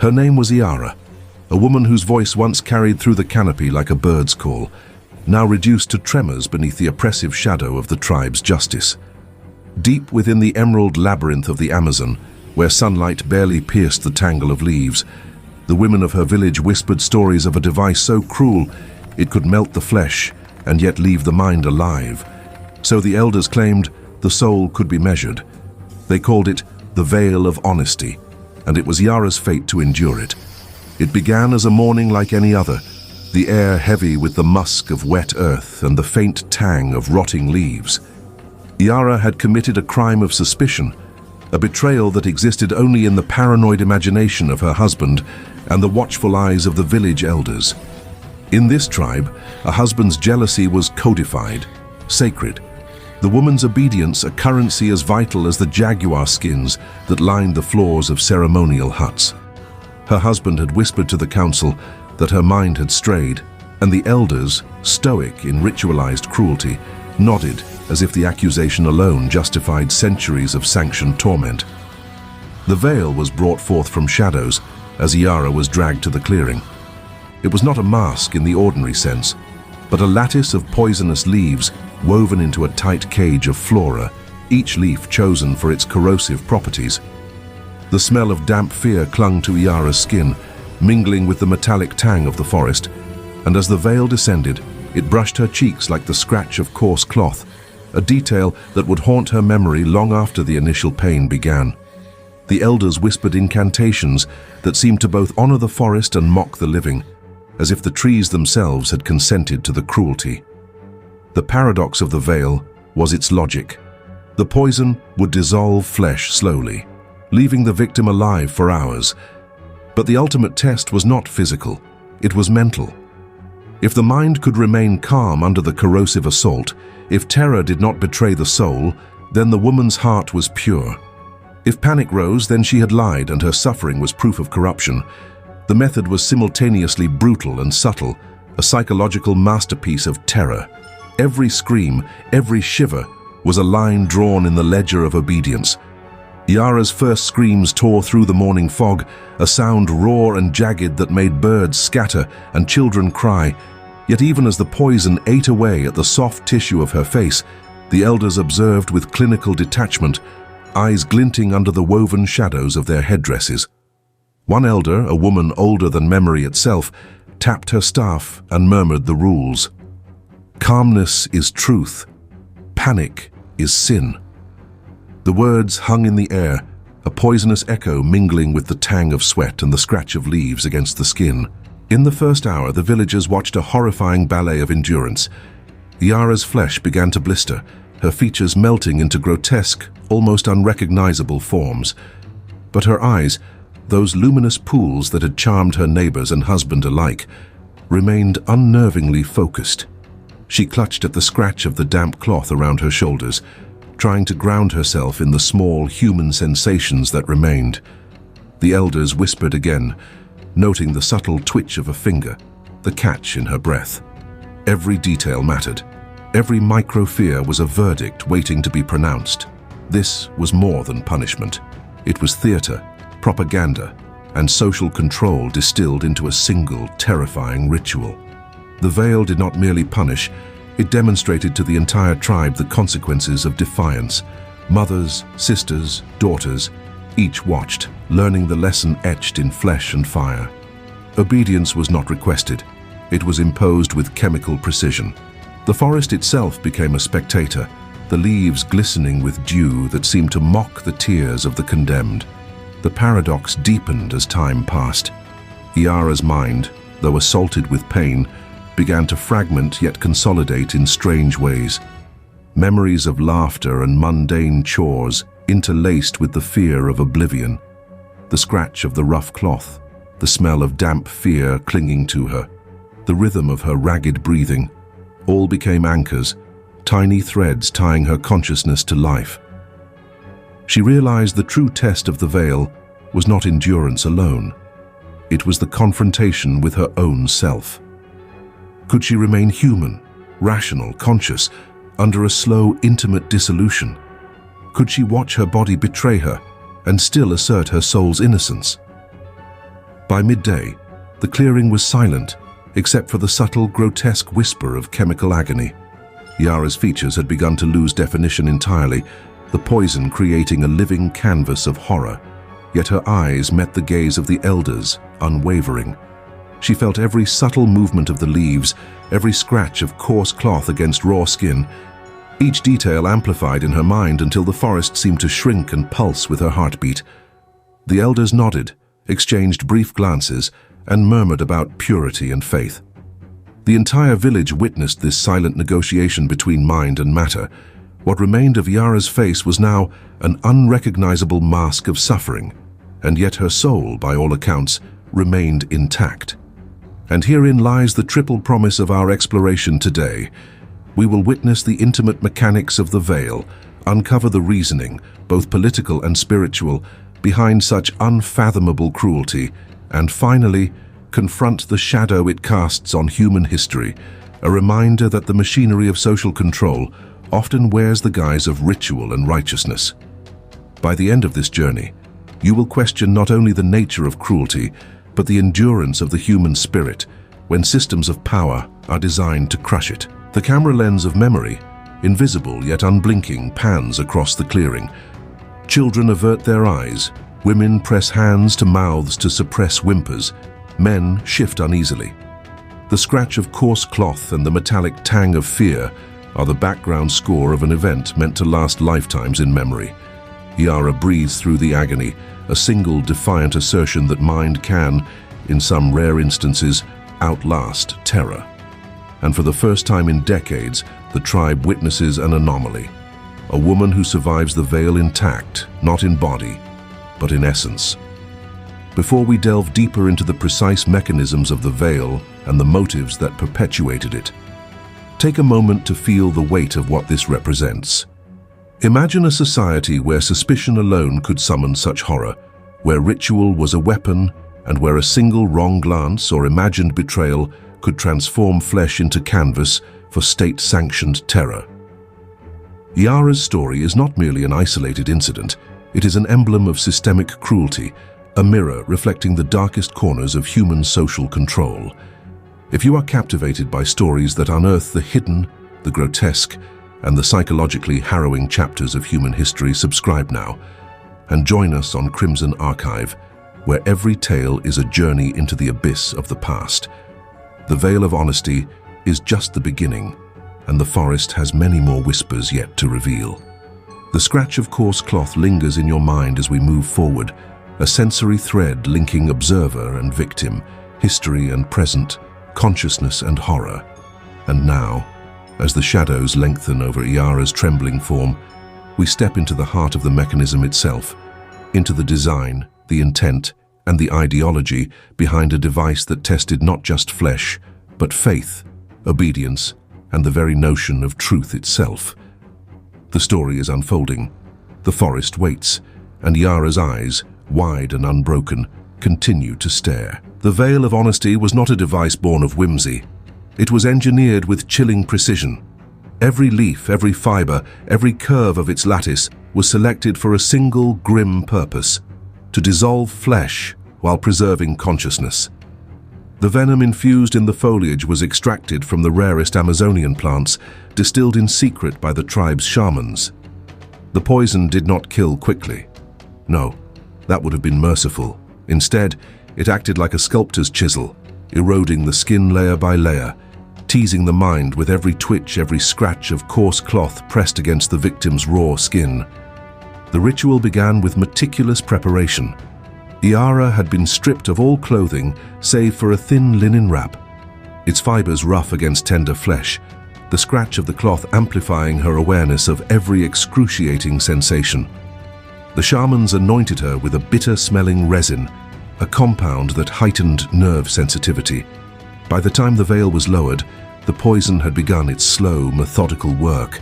Her name was Iara, a woman whose voice once carried through the canopy like a bird's call, now reduced to tremors beneath the oppressive shadow of the tribe's justice. Deep within the emerald labyrinth of the Amazon, where sunlight barely pierced the tangle of leaves, the women of her village whispered stories of a device so cruel it could melt the flesh and yet leave the mind alive. So the elders claimed the soul could be measured. They called it the Veil of Honesty, and it was Yara's fate to endure it. It began as a morning like any other, the air heavy with the musk of wet earth and the faint tang of rotting leaves. Yara had committed a crime of suspicion, a betrayal that existed only in the paranoid imagination of her husband and the watchful eyes of the village elders. In this tribe, a husband's jealousy was codified, sacred. The woman's obedience a currency as vital as the jaguar skins that lined the floors of ceremonial huts. Her husband had whispered to the council that her mind had strayed, and the elders, stoic in ritualized cruelty, nodded as if the accusation alone justified centuries of sanctioned torment. The veil was brought forth from shadows as Iara was dragged to the clearing. It was not a mask in the ordinary sense, but a lattice of poisonous leaves woven into a tight cage of flora, each leaf chosen for its corrosive properties. The smell of damp fear clung to Iara's skin, mingling with the metallic tang of the forest, and as the veil descended, it brushed her cheeks like the scratch of coarse cloth, a detail that would haunt her memory long after the initial pain began. The elders whispered incantations that seemed to both honor the forest and mock the living, as if the trees themselves had consented to the cruelty. The paradox of the veil was its logic. The poison would dissolve flesh slowly, leaving the victim alive for hours. But the ultimate test was not physical, it was mental. If the mind could remain calm under the corrosive assault, if terror did not betray the soul, then the woman's heart was pure. If panic rose, then she had lied and her suffering was proof of corruption. The method was simultaneously brutal and subtle, a psychological masterpiece of terror. Every scream, every shiver, was a line drawn in the ledger of obedience. Yara's first screams tore through the morning fog, a sound raw and jagged that made birds scatter and children cry. Yet even as the poison ate away at the soft tissue of her face, the elders observed with clinical detachment, eyes glinting under the woven shadows of their headdresses. One elder, a woman older than memory itself, tapped her staff and murmured the rules. Calmness is truth. Panic is sin. The words hung in the air, a poisonous echo mingling with the tang of sweat and the scratch of leaves against the skin. In the first hour, the villagers watched a horrifying ballet of endurance. Yara's flesh began to blister, her features melting into grotesque, almost unrecognizable forms. But her eyes, those luminous pools that had charmed her neighbors and husband alike, remained unnervingly focused. She clutched at the scratch of the damp cloth around her shoulders, trying to ground herself in the small human sensations that remained. The elders whispered again, noting the subtle twitch of a finger, the catch in her breath. Every detail mattered. Every micro-fear was a verdict waiting to be pronounced. This was more than punishment. It was theater, propaganda, and social control distilled into a single, terrifying ritual. The veil did not merely punish, it demonstrated to the entire tribe the consequences of defiance. Mothers, sisters, daughters, each watched, learning the lesson etched in flesh and fire. Obedience was not requested. It was imposed with chemical precision. The forest itself became a spectator, the leaves glistening with dew that seemed to mock the tears of the condemned. The paradox deepened as time passed. Yara's mind, though assaulted with pain, began to fragment yet consolidate in strange ways. Memories of laughter and mundane chores interlaced with the fear of oblivion. The scratch of the rough cloth, the smell of damp fear clinging to her, the rhythm of her ragged breathing, all became anchors, tiny threads tying her consciousness to life. She realized the true test of the veil was not endurance alone. It was the confrontation with her own self. Could she remain human, rational, conscious, under a slow, intimate dissolution? Could she watch her body betray her and still assert her soul's innocence? By midday, the clearing was silent, except for the subtle, grotesque whisper of chemical agony. Yara's features had begun to lose definition entirely, the poison creating a living canvas of horror. Yet her eyes met the gaze of the elders, unwavering. She felt every subtle movement of the leaves, every scratch of coarse cloth against raw skin, each detail amplified in her mind until the forest seemed to shrink and pulse with her heartbeat. The elders nodded, exchanged brief glances, and murmured about purity and faith. The entire village witnessed this silent negotiation between mind and matter. What remained of Yara's face was now an unrecognizable mask of suffering, and yet her soul, by all accounts, remained intact. And herein lies the triple promise of our exploration today. We will witness the intimate mechanics of the veil, uncover the reasoning, both political and spiritual, behind such unfathomable cruelty, and finally, confront the shadow it casts on human history, a reminder that the machinery of social control often wears the guise of ritual and righteousness. By the end of this journey, you will question not only the nature of cruelty, but the endurance of the human spirit when systems of power are designed to crush it. The camera lens of memory, invisible yet unblinking, pans across the clearing. Children avert their eyes, women press hands to mouths to suppress whimpers, men shift uneasily. The scratch of coarse cloth and the metallic tang of fear are the background score of an event meant to last lifetimes in memory. Yara breathes through the agony, a single defiant assertion that mind can, in some rare instances, outlast terror. And for the first time in decades, the tribe witnesses an anomaly. A woman who survives the veil intact, not in body, but in essence. Before we delve deeper into the precise mechanisms of the veil and the motives that perpetuated it, take a moment to feel the weight of what this represents. Imagine a society where suspicion alone could summon such horror, where ritual was a weapon, and where a single wrong glance or imagined betrayal could transform flesh into canvas for state-sanctioned terror. Yara's story is not merely an isolated incident, it is an emblem of systemic cruelty, a mirror reflecting the darkest corners of human social control. If you are captivated by stories that unearth the hidden, the grotesque, and the psychologically harrowing chapters of human history, subscribe now, and join us on Crimson Archive, where every tale is a journey into the abyss of the past. The Veil of Honesty is just the beginning, and the forest has many more whispers yet to reveal. The scratch of coarse cloth lingers in your mind as we move forward, a sensory thread linking observer and victim, history and present, consciousness and horror. And now, as the shadows lengthen over Yara's trembling form, we step into the heart of the mechanism itself, into the design, the intent, and the ideology behind a device that tested not just flesh, but faith, obedience, and the very notion of truth itself. The story is unfolding. The forest waits, and Yara's eyes, wide and unbroken, continue to stare. The Veil of Honesty was not a device born of whimsy. It was engineered with chilling precision. Every leaf, every fiber, every curve of its lattice was selected for a single grim purpose: to dissolve flesh while preserving consciousness. The venom infused in the foliage was extracted from the rarest Amazonian plants, distilled in secret by the tribe's shamans. The poison did not kill quickly. No, that would have been merciful. Instead, it acted like a sculptor's chisel, eroding the skin layer by layer, teasing the mind with every twitch, every scratch of coarse cloth pressed against the victim's raw skin. The ritual began with meticulous preparation. Yara had been stripped of all clothing save for a thin linen wrap, its fibers rough against tender flesh, the scratch of the cloth amplifying her awareness of every excruciating sensation. The shamans anointed her with a bitter-smelling resin, a compound that heightened nerve sensitivity. By the time the veil was lowered, the poison had begun its slow, methodical work.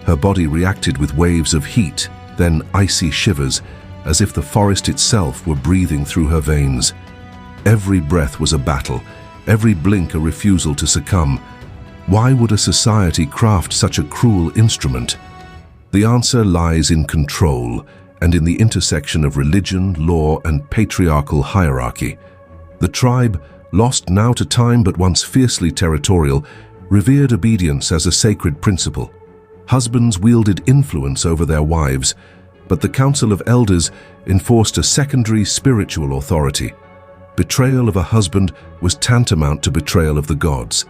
Her body reacted with waves of heat, then icy shivers, as if the forest itself were breathing through her veins. Every breath was a battle, every blink a refusal to succumb. Why would a society craft such a cruel instrument? The answer lies in control, and in the intersection of religion, law, and patriarchal hierarchy. The tribe, lost now to time but once fiercely territorial, revered obedience as a sacred principle. Husbands wielded influence over their wives, but the Council of Elders enforced a secondary spiritual authority. Betrayal of a husband was tantamount to betrayal of the gods.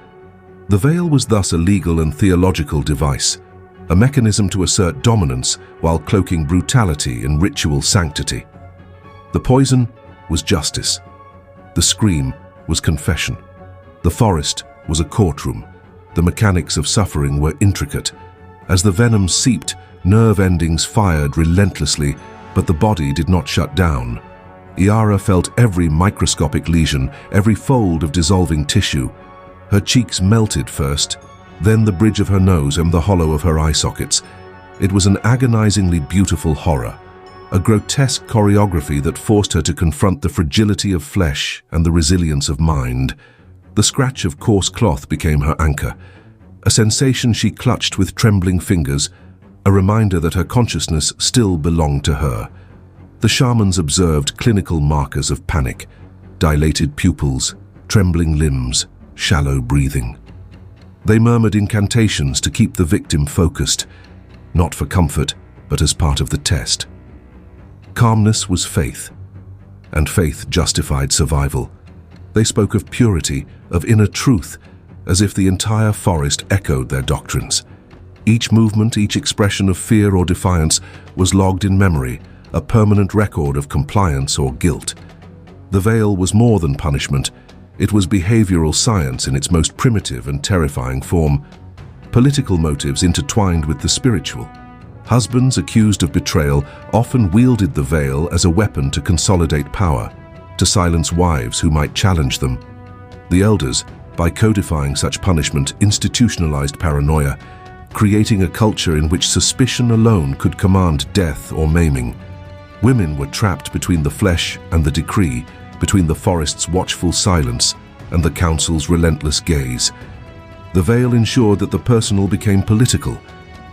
The veil was thus a legal and theological device, a mechanism to assert dominance while cloaking brutality in ritual sanctity. The poison was justice. The scream was confession. The forest was a courtroom. The mechanics of suffering were intricate. As the venom seeped, nerve endings fired relentlessly, but the body did not shut down. Yara felt every microscopic lesion, every fold of dissolving tissue. Her cheeks melted first, then the bridge of her nose and the hollow of her eye sockets. It was an agonizingly beautiful horror, a grotesque choreography that forced her to confront the fragility of flesh and the resilience of mind. The scratch of coarse cloth became her anchor, a sensation she clutched with trembling fingers, a reminder that her consciousness still belonged to her. The shamans observed clinical markers of panic: dilated pupils, trembling limbs, shallow breathing. They murmured incantations to keep the victim focused, not for comfort, but as part of the test. Calmness was faith, and faith justified survival. They spoke of purity, of inner truth, as if the entire forest echoed their doctrines. Each movement, each expression of fear or defiance was logged in memory, a permanent record of compliance or guilt. The veil was more than punishment. It was behavioral science in its most primitive and terrifying form. Political motives intertwined with the spiritual. Husbands accused of betrayal often wielded the veil as a weapon to consolidate power, to silence wives who might challenge them. The elders, by codifying such punishment, institutionalized paranoia, creating a culture in which suspicion alone could command death or maiming. Women were trapped between the flesh and the decree, between the forest's watchful silence and the council's relentless gaze. The veil ensured that the personal became political,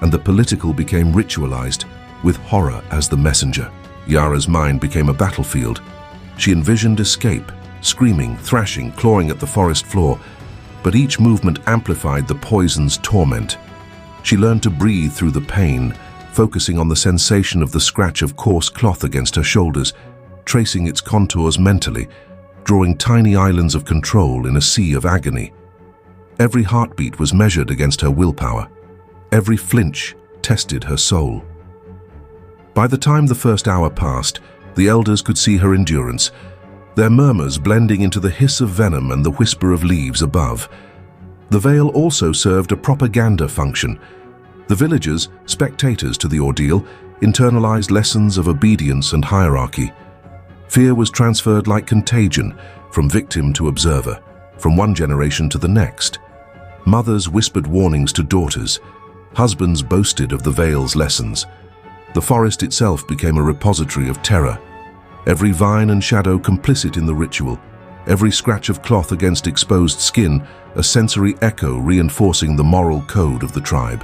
and the political became ritualized, with horror as the messenger. Yara's mind became a battlefield. She envisioned escape, screaming, thrashing, clawing at the forest floor, but each movement amplified the poison's torment. She learned to breathe through the pain, focusing on the sensation of the scratch of coarse cloth against her shoulders, tracing its contours mentally, drawing tiny islands of control in a sea of agony. Every heartbeat was measured against her willpower. Every flinch tested her soul. By the time the first hour passed, the elders could see her endurance, their murmurs blending into the hiss of venom and the whisper of leaves above. The veil also served a propaganda function. The villagers, spectators to the ordeal, internalized lessons of obedience and hierarchy. Fear was transferred like contagion, from victim to observer, from one generation to the next. Mothers whispered warnings to daughters. Husbands boasted of the veil's lessons. The forest itself became a repository of terror. Every vine and shadow complicit in the ritual, every scratch of cloth against exposed skin, a sensory echo reinforcing the moral code of the tribe.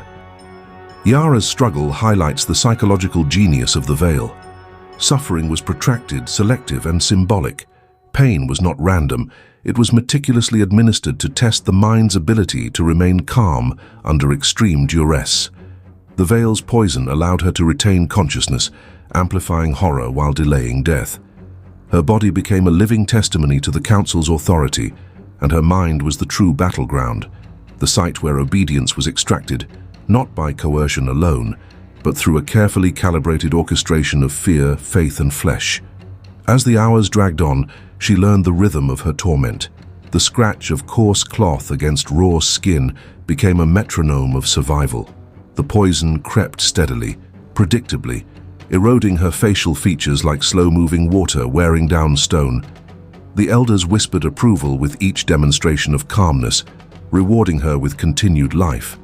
Yara's struggle highlights the psychological genius of the veil. Suffering was protracted, selective, and symbolic. Pain was not random. It was meticulously administered to test the mind's ability to remain calm under extreme duress. The veil's poison allowed her to retain consciousness, amplifying horror while delaying death. Her body became a living testimony to the council's authority, and her mind was the true battleground, the site where obedience was extracted, not by coercion alone, but through a carefully calibrated orchestration of fear, faith, and flesh. As the hours dragged on, she learned the rhythm of her torment. The scratch of coarse cloth against raw skin became a metronome of survival. The poison crept steadily, predictably, eroding her facial features like slow-moving water wearing down stone. The elders whispered approval with each demonstration of calmness, rewarding her with continued life.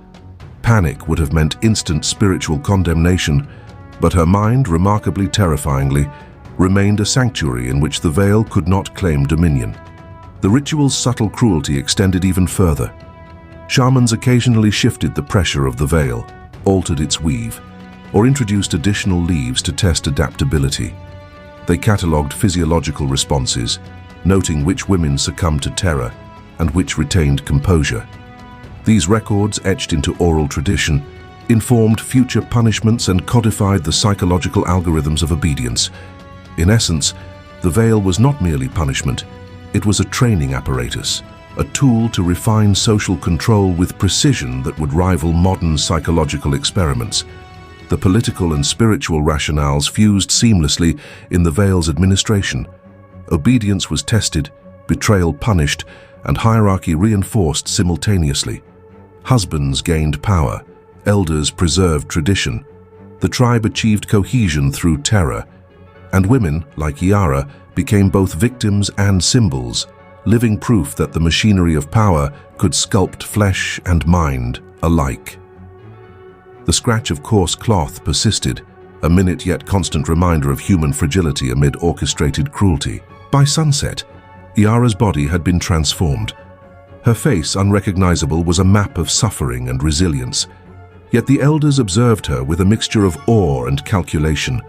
Panic would have meant instant spiritual condemnation, but her mind, remarkably terrifyingly, remained a sanctuary in which the veil could not claim dominion. The ritual's subtle cruelty extended even further. Shamans occasionally shifted the pressure of the veil, altered its weave, or introduced additional leaves to test adaptability. They catalogued physiological responses, noting which women succumbed to terror and which retained composure. These records, etched into oral tradition, informed future punishments and codified the psychological algorithms of obedience. In essence, the veil was not merely punishment, it was a training apparatus, a tool to refine social control with precision that would rival modern psychological experiments. The political and spiritual rationales fused seamlessly in the veil's administration. Obedience was tested, betrayal punished, and hierarchy reinforced simultaneously. Husbands gained power, elders preserved tradition. The tribe achieved cohesion through terror, and women, like Yara, became both victims and symbols, living proof that the machinery of power could sculpt flesh and mind alike. The scratch of coarse cloth persisted, a minute yet constant reminder of human fragility amid orchestrated cruelty. By sunset, Yara's body had been transformed. Her face, unrecognizable, was a map of suffering and resilience. Yet the elders observed her with a mixture of awe and calculation.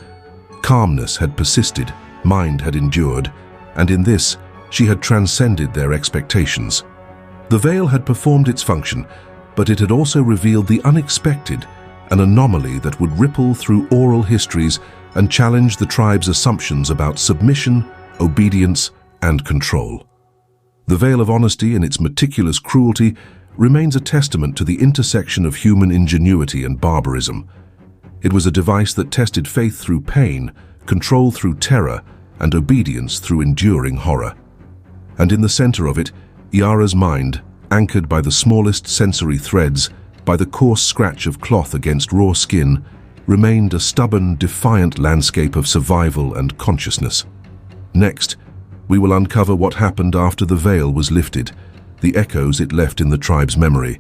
Calmness had persisted, mind had endured, and in this, she had transcended their expectations. The veil had performed its function, but it had also revealed the unexpected, an anomaly that would ripple through oral histories and challenge the tribe's assumptions about submission, obedience, and control. The veil of honesty, in its meticulous cruelty, remains a testament to the intersection of human ingenuity and barbarism. It was a device that tested faith through pain, control through terror, and obedience through enduring horror. And in the center of it, Yara's mind, anchored by the smallest sensory threads, by the coarse scratch of cloth against raw skin, remained a stubborn, defiant landscape of survival and consciousness. Next, we will uncover what happened after the veil was lifted, the echoes it left in the tribe's memory,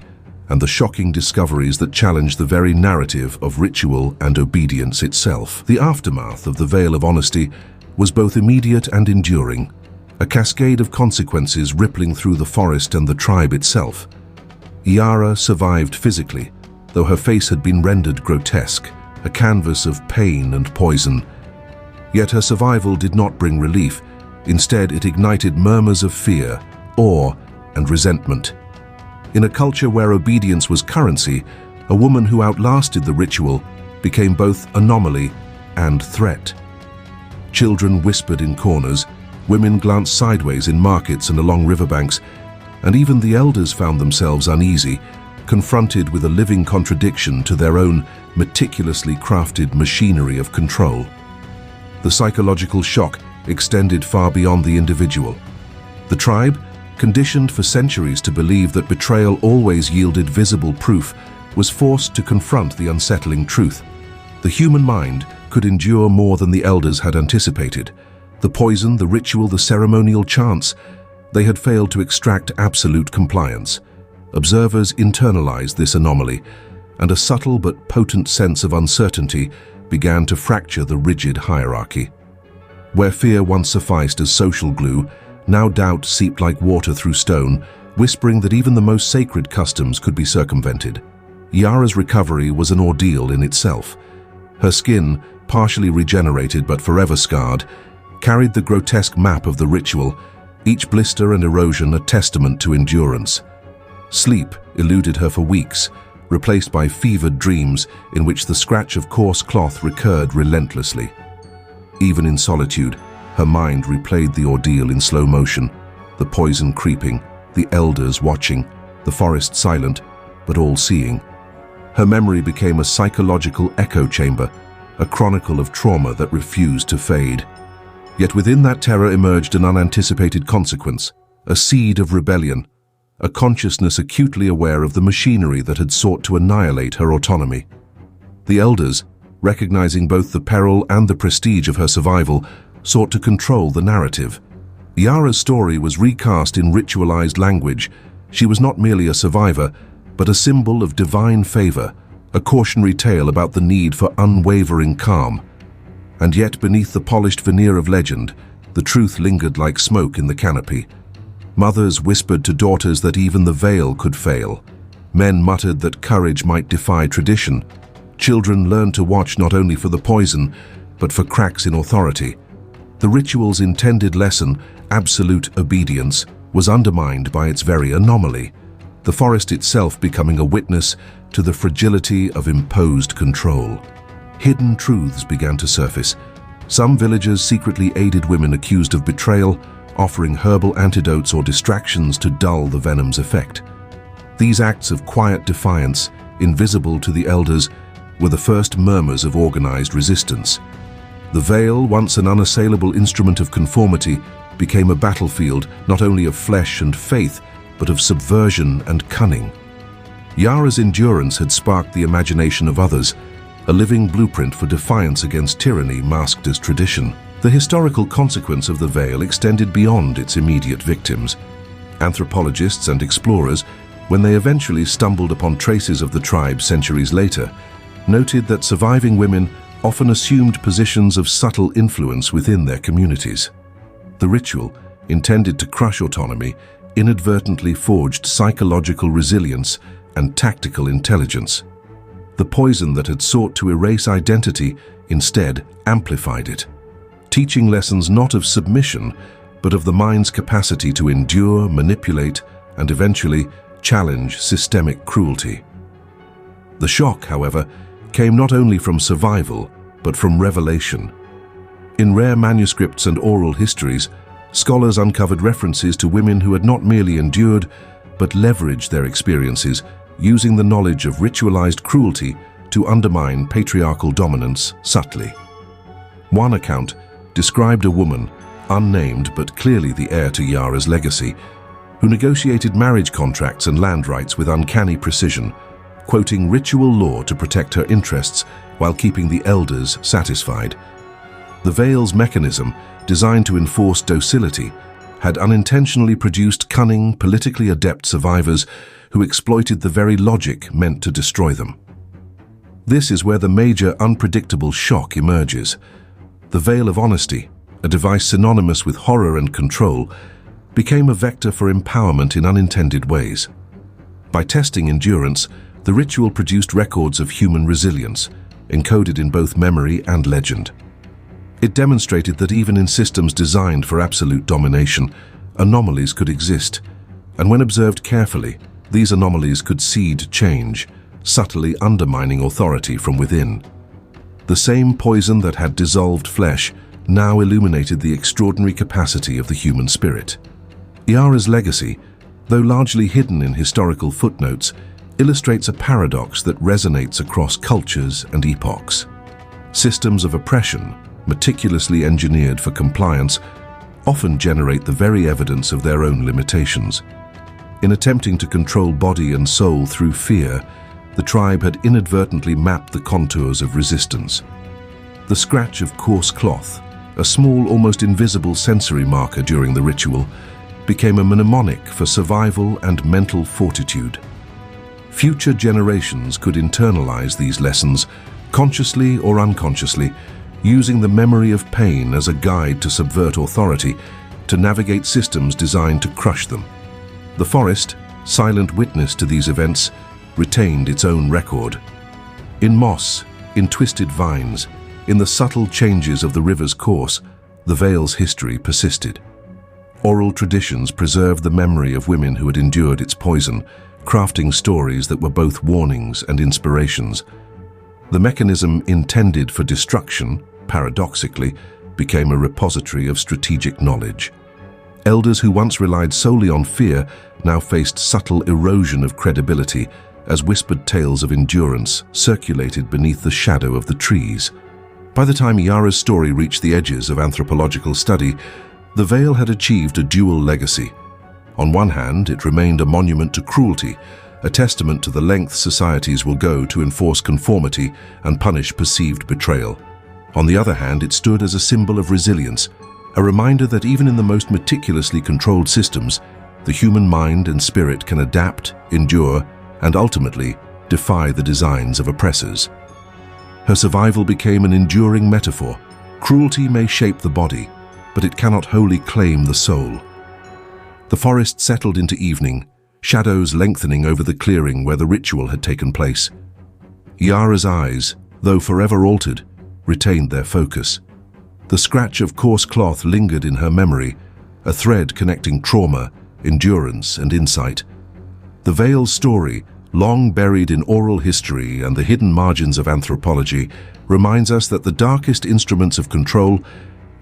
and the shocking discoveries that challenged the very narrative of ritual and obedience itself. The aftermath of the veil of honesty was both immediate and enduring, a cascade of consequences rippling through the forest and the tribe itself. Yara survived physically, though her face had been rendered grotesque, a canvas of pain and poison. Yet her survival did not bring relief. Instead, it ignited murmurs of fear, awe, and resentment. In a culture where obedience was currency, a woman who outlasted the ritual became both anomaly and threat. Children whispered in corners, women glanced sideways in markets and along riverbanks, and even the elders found themselves uneasy, confronted with a living contradiction to their own meticulously crafted machinery of control. The psychological shock extended far beyond the individual. The tribe, conditioned for centuries to believe that betrayal always yielded visible proof, was forced to confront the unsettling truth. The human mind could endure more than the elders had anticipated. The poison, the ritual, the ceremonial chants, they had failed to extract absolute compliance. Observers internalized this anomaly, and a subtle but potent sense of uncertainty began to fracture the rigid hierarchy. Where fear once sufficed as social glue, now doubt seeped like water through stone, whispering that even the most sacred customs could be circumvented. Yara's recovery was an ordeal in itself. Her skin, partially regenerated but forever scarred, carried the grotesque map of the ritual, each blister and erosion a testament to endurance. Sleep eluded her for weeks, replaced by fevered dreams in which the scratch of coarse cloth recurred relentlessly. Even in solitude, her mind replayed the ordeal in slow motion, the poison creeping, the elders watching, the forest silent, but all-seeing. Her memory became a psychological echo chamber, a chronicle of trauma that refused to fade. Yet within that terror emerged an unanticipated consequence, a seed of rebellion, a consciousness acutely aware of the machinery that had sought to annihilate her autonomy. The elders, recognizing both the peril and the prestige of her survival, sought to control the narrative. Yara's story was recast in ritualized language. She was not merely a survivor, but a symbol of divine favor, a cautionary tale about the need for unwavering calm. And yet beneath the polished veneer of legend, the truth lingered like smoke in the canopy. Mothers whispered to daughters that even the veil could fail. Men muttered that courage might defy tradition. Children learned to watch not only for the poison, but for cracks in authority. The ritual's intended lesson, absolute obedience, was undermined by its very anomaly, the forest itself becoming a witness to the fragility of imposed control. Hidden truths began to surface. Some villagers secretly aided women accused of betrayal, offering herbal antidotes or distractions to dull the venom's effect. These acts of quiet defiance, invisible to the elders, were the first murmurs of organized resistance. The veil, once an unassailable instrument of conformity, became a battlefield not only of flesh and faith, but of subversion and cunning. Yara's endurance had sparked the imagination of others, a living blueprint for defiance against tyranny masked as tradition. The historical consequence of the veil extended beyond its immediate victims. Anthropologists and explorers, when they eventually stumbled upon traces of the tribe centuries later, noted that surviving women often assumed positions of subtle influence within their communities. The ritual, intended to crush autonomy, inadvertently forged psychological resilience and tactical intelligence. The poison that had sought to erase identity instead amplified it, teaching lessons not of submission, but of the mind's capacity to endure, manipulate, and eventually challenge systemic cruelty. The shock, however, came not only from survival, but from revelation. In rare manuscripts and oral histories, scholars uncovered references to women who had not merely endured, but leveraged their experiences, using the knowledge of ritualized cruelty to undermine patriarchal dominance subtly. One account described a woman, unnamed but clearly the heir to Yara's legacy, who negotiated marriage contracts and land rights with uncanny precision, quoting ritual law to protect her interests while keeping the elders satisfied. The veil's mechanism, designed to enforce docility, had unintentionally produced cunning, politically adept survivors who exploited the very logic meant to destroy them. This is where the major unpredictable shock emerges. The veil of honesty, a device synonymous with horror and control, became a vector for empowerment in unintended ways. By testing endurance, the ritual produced records of human resilience, encoded in both memory and legend. It demonstrated that even in systems designed for absolute domination, anomalies could exist, and when observed carefully, these anomalies could seed change, subtly undermining authority from within. The same poison that had dissolved flesh now illuminated the extraordinary capacity of the human spirit. Yara's legacy, though largely hidden in historical footnotes, illustrates a paradox that resonates across cultures and epochs. Systems of oppression, meticulously engineered for compliance, often generate the very evidence of their own limitations. In attempting to control body and soul through fear, the tribe had inadvertently mapped the contours of resistance. The scratch of coarse cloth, a small, almost invisible sensory marker during the ritual, became a mnemonic for survival and mental fortitude. Future generations could internalize these lessons, consciously or unconsciously, using the memory of pain as a guide to subvert authority, to navigate systems designed to crush them. The forest, silent witness to these events, retained its own record. In moss, in twisted vines, in the subtle changes of the river's course, the veil's history persisted. Oral traditions preserved the memory of women who had endured its poison, crafting stories that were both warnings and inspirations. The mechanism intended for destruction, paradoxically, became a repository of strategic knowledge. Elders who once relied solely on fear now faced subtle erosion of credibility as whispered tales of endurance circulated beneath the shadow of the trees. By the time Yara's story reached the edges of anthropological study, the veil had achieved a dual legacy. On one hand, it remained a monument to cruelty, a testament to the lengths societies will go to enforce conformity and punish perceived betrayal. On the other hand, it stood as a symbol of resilience, a reminder that even in the most meticulously controlled systems, the human mind and spirit can adapt, endure, and ultimately defy the designs of oppressors. Her survival became an enduring metaphor. Cruelty may shape the body, but it cannot wholly claim the soul. The forest settled into evening, shadows lengthening over the clearing where the ritual had taken place. Yara's eyes, though forever altered, retained their focus. The scratch of coarse cloth lingered in her memory, a thread connecting trauma, endurance, and insight. The veil's story, long buried in oral history and the hidden margins of anthropology, reminds us that the darkest instruments of control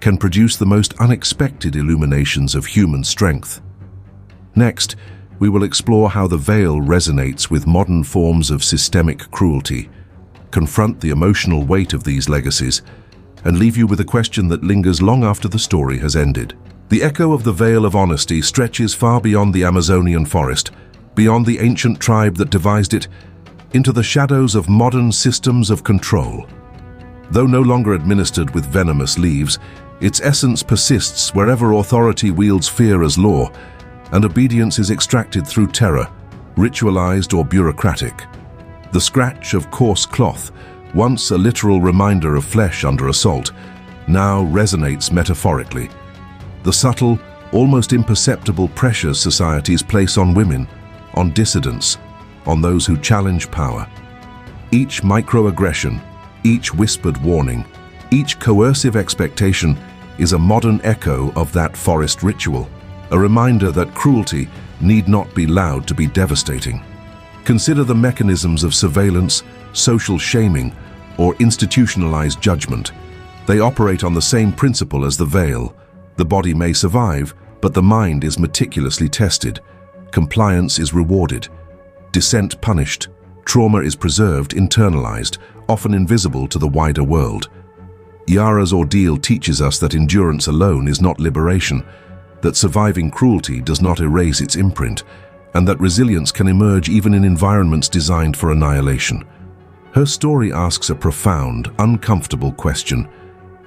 can produce the most unexpected illuminations of human strength. Next, we will explore how the veil resonates with modern forms of systemic cruelty, confront the emotional weight of these legacies, and leave you with a question that lingers long after the story has ended. The echo of the veil of honesty stretches far beyond the Amazonian forest, beyond the ancient tribe that devised it, into the shadows of modern systems of control. Though no longer administered with venomous leaves, its essence persists wherever authority wields fear as law, and obedience is extracted through terror, ritualized or bureaucratic. The scratch of coarse cloth, once a literal reminder of flesh under assault, now resonates metaphorically. The subtle, almost imperceptible pressures societies place on women, on dissidents, on those who challenge power. Each microaggression, each whispered warning, each coercive expectation is a modern echo of that forest ritual, a reminder that cruelty need not be loud to be devastating. Consider the mechanisms of surveillance, social shaming, or institutionalized judgment. They operate on the same principle as the veil. The body may survive, but the mind is meticulously tested. Compliance is rewarded, dissent punished, trauma is preserved, internalized, often invisible to the wider world. Yara's ordeal teaches us that endurance alone is not liberation, that surviving cruelty does not erase its imprint, and that resilience can emerge even in environments designed for annihilation. Her story asks a profound, uncomfortable question.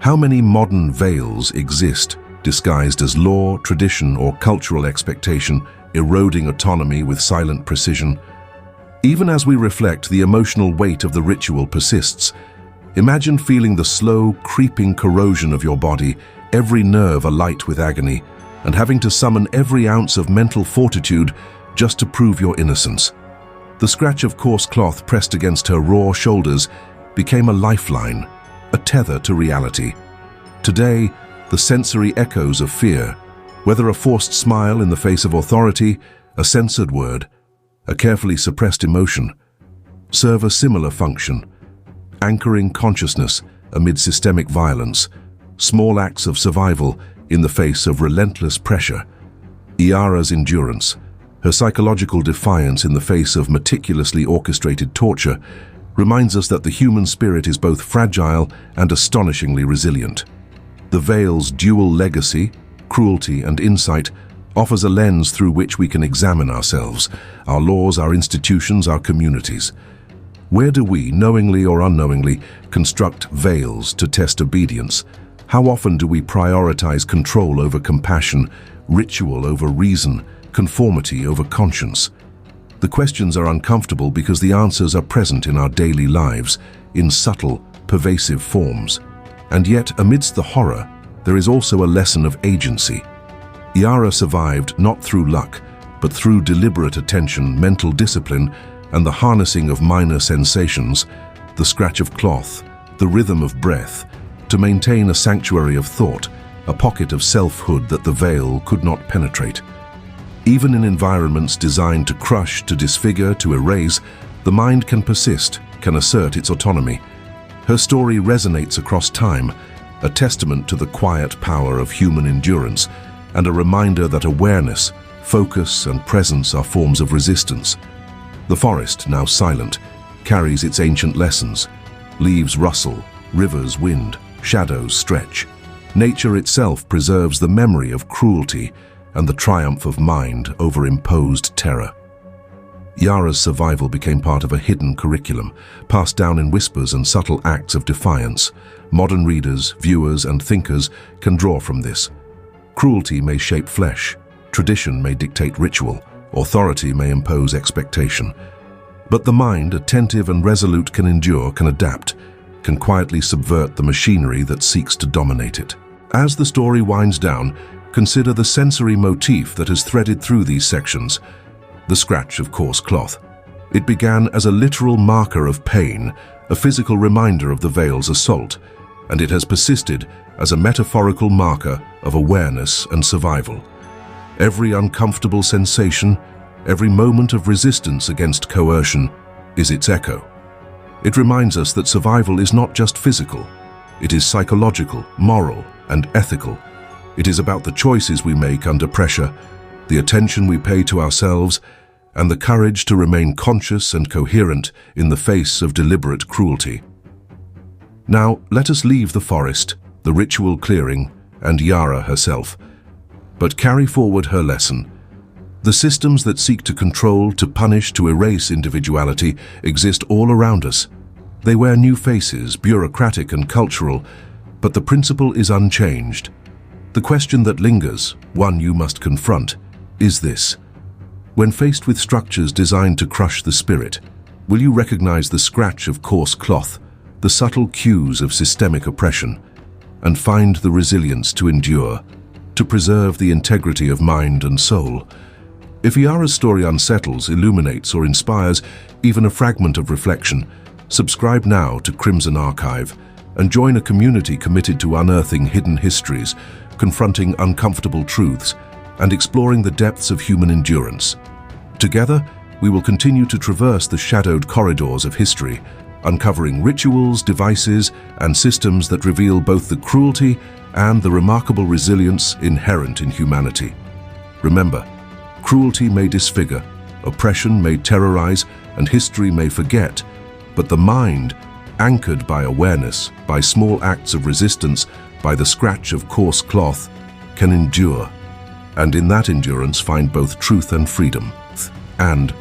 How many modern veils exist, disguised as law, tradition, or cultural expectation, eroding autonomy with silent precision? Even as we reflect, the emotional weight of the ritual persists. Imagine feeling the slow, creeping corrosion of your body, every nerve alight with agony, and having to summon every ounce of mental fortitude just to prove your innocence. The scratch of coarse cloth pressed against her raw shoulders became a lifeline, a tether to reality. Today, the sensory echoes of fear, whether a forced smile in the face of authority, a censored word, a carefully suppressed emotion, serve a similar function, anchoring consciousness amid systemic violence, small acts of survival in the face of relentless pressure. Yara's endurance, her psychological defiance in the face of meticulously orchestrated torture, reminds us that the human spirit is both fragile and astonishingly resilient. The veil's dual legacy, cruelty and insight, offers a lens through which we can examine ourselves, our laws, our institutions, our communities. Where do we, knowingly or unknowingly, construct veils to test obedience? How often do we prioritize control over compassion, ritual over reason, conformity over conscience? The questions are uncomfortable because the answers are present in our daily lives, in subtle, pervasive forms. And yet, amidst the horror, there is also a lesson of agency. Yara survived not through luck, but through deliberate attention, mental discipline, and the harnessing of minor sensations, the scratch of cloth, the rhythm of breath, to maintain a sanctuary of thought, a pocket of selfhood that the veil could not penetrate. Even in environments designed to crush, to disfigure, to erase, the mind can persist, can assert its autonomy. Her story resonates across time, a testament to the quiet power of human endurance, and a reminder that awareness, focus, and presence are forms of resistance. The forest, now silent, carries its ancient lessons. Leaves rustle, rivers wind, shadows stretch. Nature itself preserves the memory of cruelty and the triumph of mind over imposed terror. Yara's survival became part of a hidden curriculum, passed down in whispers and subtle acts of defiance. Modern readers, viewers, and thinkers can draw from this. Cruelty may shape flesh, tradition may dictate ritual, authority may impose expectation. But the mind, attentive and resolute, can endure, can adapt, can quietly subvert the machinery that seeks to dominate it. As the story winds down, consider the sensory motif that has threaded through these sections, the scratch of coarse cloth. It began as a literal marker of pain, a physical reminder of the veil's assault. and it has persisted as a metaphorical marker of awareness and survival. Every uncomfortable sensation, every moment of resistance against coercion is its echo. It reminds us that survival is not just physical, it is psychological, moral, and ethical. It is about the choices we make under pressure, the attention we pay to ourselves, and the courage to remain conscious and coherent in the face of deliberate cruelty. Now, let us leave the forest, the ritual clearing, and Yara herself, but carry forward her lesson. The systems that seek to control, to punish, to erase individuality exist all around us. They wear new faces, bureaucratic and cultural, but the principle is unchanged. The question that lingers, one you must confront, is this: when faced with structures designed to crush the spirit, will you recognize the scratch of coarse cloth, the subtle cues of systemic oppression, and find the resilience to endure, to preserve the integrity of mind and soul? If Yara's story unsettles, illuminates, or inspires even a fragment of reflection, subscribe now to Crimson Archive and join a community committed to unearthing hidden histories, confronting uncomfortable truths, and exploring the depths of human endurance. Together, we will continue to traverse the shadowed corridors of history, uncovering rituals, devices, and systems that reveal both the cruelty and the remarkable resilience inherent in humanity. Remember, cruelty may disfigure, oppression may terrorize, and history may forget, but the mind, anchored by awareness, by small acts of resistance, by the scratch of coarse cloth, can endure, and in that endurance find both truth and freedom, and